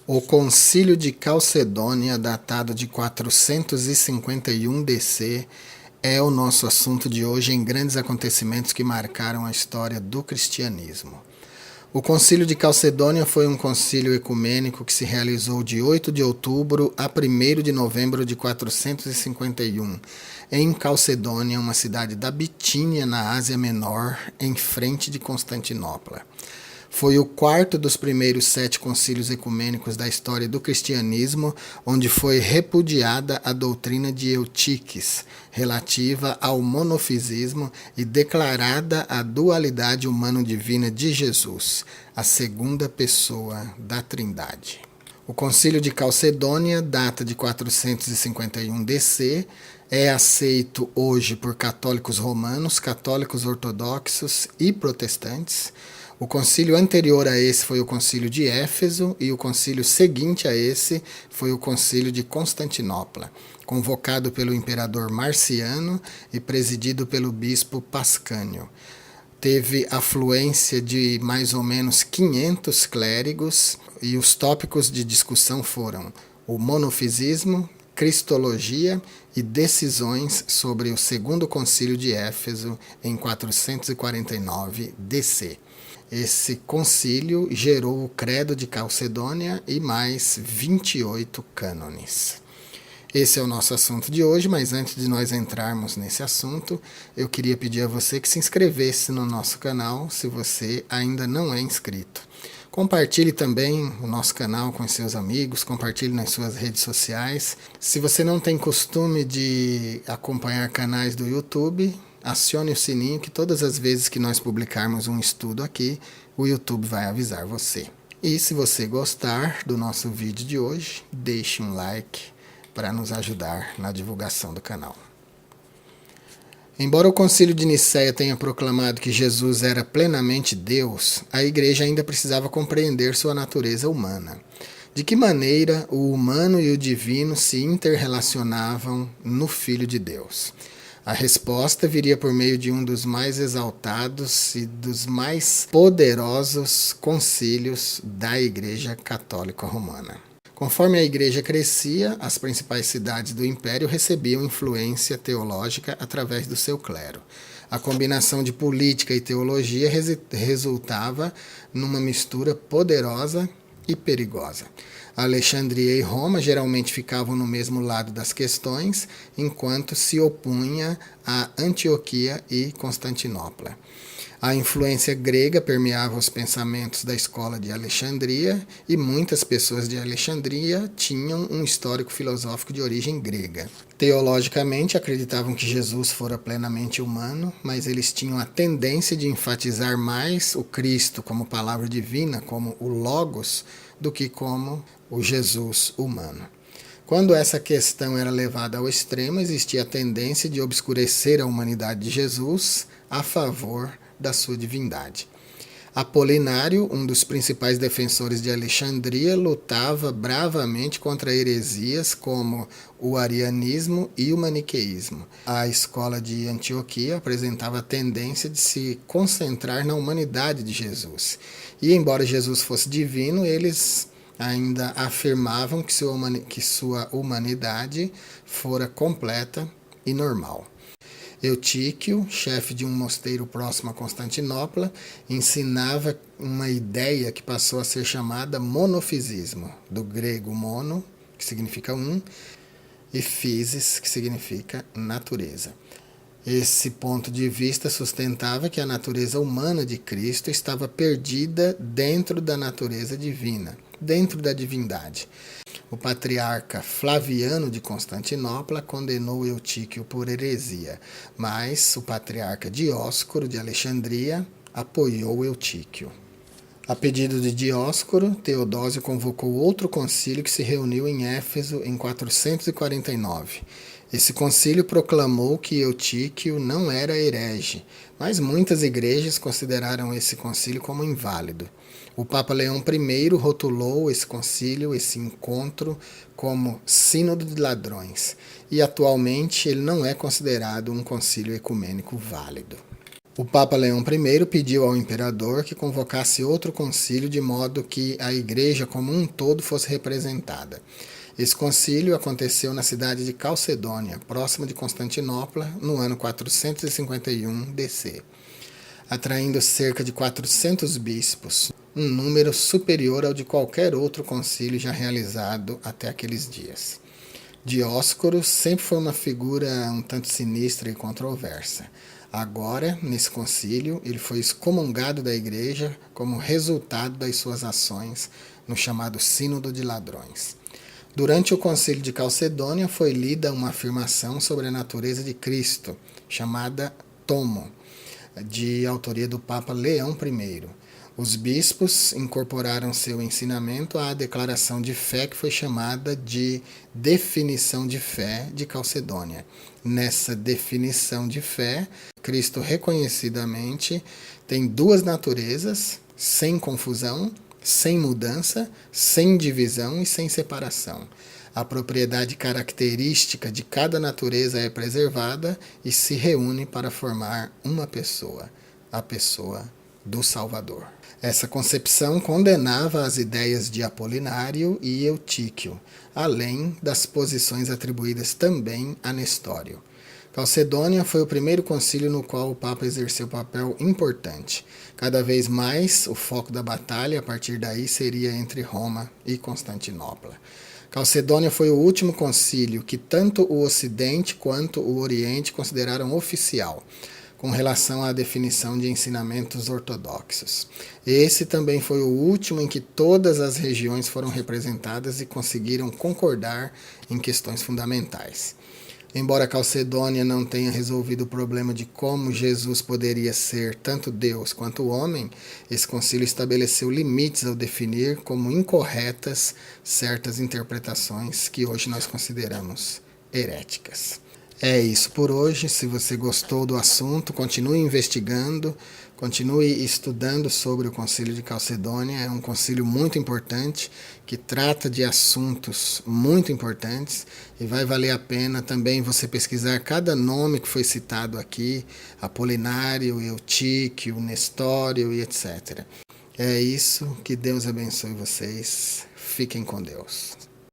O Concílio de Calcedônia, datado de 451 DC, é o nosso assunto de hoje em grandes acontecimentos que marcaram a história do cristianismo. O Concílio de Calcedônia foi um concílio ecumênico que se realizou de 8 de outubro a 1º de novembro de 451, em Calcedônia, uma cidade da Bitínia, na Ásia Menor, em frente de Constantinopla. Foi o quarto dos primeiros 7 concílios ecumênicos da história do cristianismo, onde foi repudiada a doutrina de Eutiques, relativa ao monofisismo, e declarada a dualidade humano-divina de Jesus, a segunda pessoa da Trindade. O Concílio de Calcedônia data de 451 DC, é aceito hoje por católicos romanos, católicos ortodoxos e protestantes. O concílio anterior a esse foi o concílio de Éfeso e o concílio seguinte a esse foi o concílio de Constantinopla, convocado pelo imperador Marciano e presidido pelo bispo Pascânio. Teve afluência de mais ou menos 500 clérigos e os tópicos de discussão foram o monofisismo, cristologia e decisões sobre o segundo concílio de Éfeso em 449 DC. Esse concílio gerou o Credo de Calcedônia e mais 28 cânones. Esse é o nosso assunto de hoje, mas antes de nós entrarmos nesse assunto, eu queria pedir a você que se inscrevesse no nosso canal, se você ainda não é inscrito. Compartilhe também o nosso canal com seus amigos, compartilhe nas suas redes sociais. Se você não tem costume de acompanhar canais do YouTube, acione o sininho que todas as vezes que nós publicarmos um estudo aqui, o YouTube vai avisar você. E se você gostar do nosso vídeo de hoje, deixe um like para nos ajudar na divulgação do canal. Embora o Concílio de Nicéia tenha proclamado que Jesus era plenamente Deus, a Igreja ainda precisava compreender sua natureza humana. De que maneira o humano e o divino se interrelacionavam no Filho de Deus? A resposta viria por meio de um dos mais exaltados e dos mais poderosos concílios da Igreja Católica Romana. Conforme a Igreja crescia, as principais cidades do Império recebiam influência teológica através do seu clero. A combinação de política e teologia resultava numa mistura poderosa e perigosa. Alexandria e Roma geralmente ficavam no mesmo lado das questões, enquanto se opunha a Antioquia e Constantinopla. A influência grega permeava os pensamentos da escola de Alexandria e muitas pessoas de Alexandria tinham um histórico filosófico de origem grega. Teologicamente, acreditavam que Jesus fora plenamente humano, mas eles tinham a tendência de enfatizar mais o Cristo como palavra divina, como o Logos, do que como o Jesus humano. Quando essa questão era levada ao extremo, existia a tendência de obscurecer a humanidade de Jesus a favor da sua divindade. Apolinário, um dos principais defensores de Alexandria, lutava bravamente contra heresias como o arianismo e o maniqueísmo. A escola de Antioquia apresentava a tendência de se concentrar na humanidade de Jesus. E embora Jesus fosse divino, eles ainda afirmavam que sua humanidade fora completa e normal. Eutíquio, chefe de um mosteiro próximo a Constantinopla, ensinava uma ideia que passou a ser chamada monofisismo, do grego mono, que significa um, e physis, que significa natureza. Esse ponto de vista sustentava que a natureza humana de Cristo estava perdida dentro da natureza divina, dentro da divindade. O patriarca Flaviano de Constantinopla condenou Eutíquio por heresia, mas o patriarca Dióscoro de Alexandria apoiou Eutíquio. A pedido de Dióscoro, Teodósio convocou outro concílio que se reuniu em Éfeso em 449. Esse concílio proclamou que Eutíquio não era herege, mas muitas igrejas consideraram esse concílio como inválido. O Papa Leão I rotulou esse concílio, esse encontro, como sínodo de ladrões, e atualmente ele não é considerado um concílio ecumênico válido. O Papa Leão I pediu ao imperador que convocasse outro concílio de modo que a igreja como um todo fosse representada. Esse concílio aconteceu na cidade de Calcedônia, próxima de Constantinopla, no ano 451 DC, atraindo cerca de 400 bispos, um número superior ao de qualquer outro concílio já realizado até aqueles dias. Dióscoro sempre foi uma figura um tanto sinistra e controversa. Agora, nesse concílio, ele foi excomungado da igreja como resultado das suas ações no chamado Sínodo de Ladrões. Durante o concílio de Calcedônia foi lida uma afirmação sobre a natureza de Cristo, chamada Tomo, de autoria do Papa Leão I. Os bispos incorporaram seu ensinamento à declaração de fé que foi chamada de Definição de Fé de Calcedônia. Nessa definição de fé, Cristo reconhecidamente tem duas naturezas, sem confusão, sem mudança, sem divisão e sem separação. A propriedade característica de cada natureza é preservada e se reúne para formar uma pessoa, a pessoa do Salvador. Essa concepção condenava as ideias de Apolinário e Eutíquio, além das posições atribuídas também a Nestório. Calcedônia foi o primeiro concílio no qual o Papa exerceu papel importante. Cada vez mais, o foco da batalha a partir daí seria entre Roma e Constantinopla. Calcedônia foi o último concílio que tanto o Ocidente quanto o Oriente consideraram oficial, com relação à definição de ensinamentos ortodoxos. Esse também foi o último em que todas as regiões foram representadas e conseguiram concordar em questões fundamentais. Embora Calcedônia não tenha resolvido o problema de como Jesus poderia ser tanto Deus quanto homem, esse concílio estabeleceu limites ao definir como incorretas certas interpretações que hoje nós consideramos heréticas. É isso por hoje. Se você gostou do assunto, continue investigando, continue estudando sobre o Concílio de Calcedônia. É um concílio muito importante, que trata de assuntos muito importantes e vai valer a pena também você pesquisar cada nome que foi citado aqui, Apolinário, Eutíquio, Nestório e etc. É isso, que Deus abençoe vocês. Fiquem com Deus.